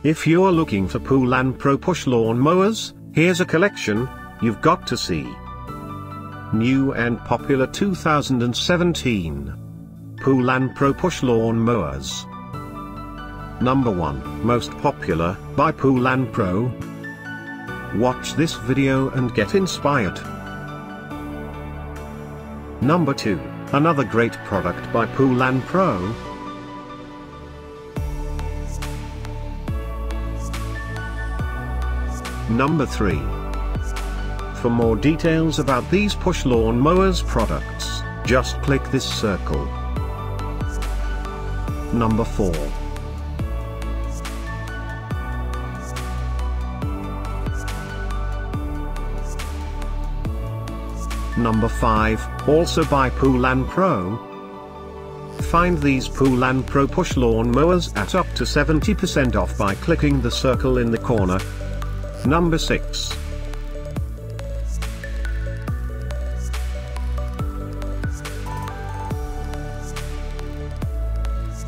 If you're looking for Poulan Pro push lawn mowers, here's a collection you've got to see. New and popular 2017 Poulan Pro push lawn mowers. Number 1, most popular, by Poulan Pro. Watch this video and get inspired. Number 2, another great product by Poulan Pro. Number 3. For more details about these push lawn mowers products, just click this circle. Number 4. Number 5, also by Poulan Pro. Find these Poulan Pro push lawn mowers at up to 70% off by clicking the circle in the corner. Number 6.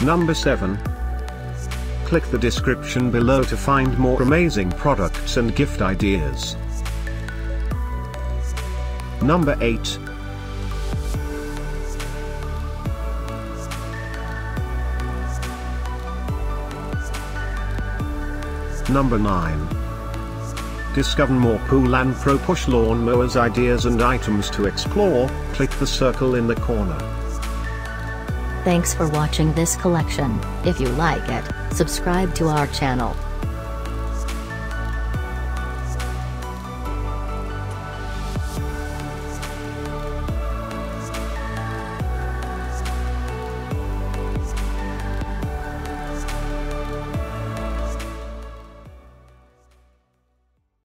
Number 7. Click the description below to find more amazing products and gift ideas. Number 8. Number 9. Discover more Poulan Pro push lawn mowers ideas and items to explore, click the circle in the corner. Thanks for watching this collection. If you like it, subscribe to our channel.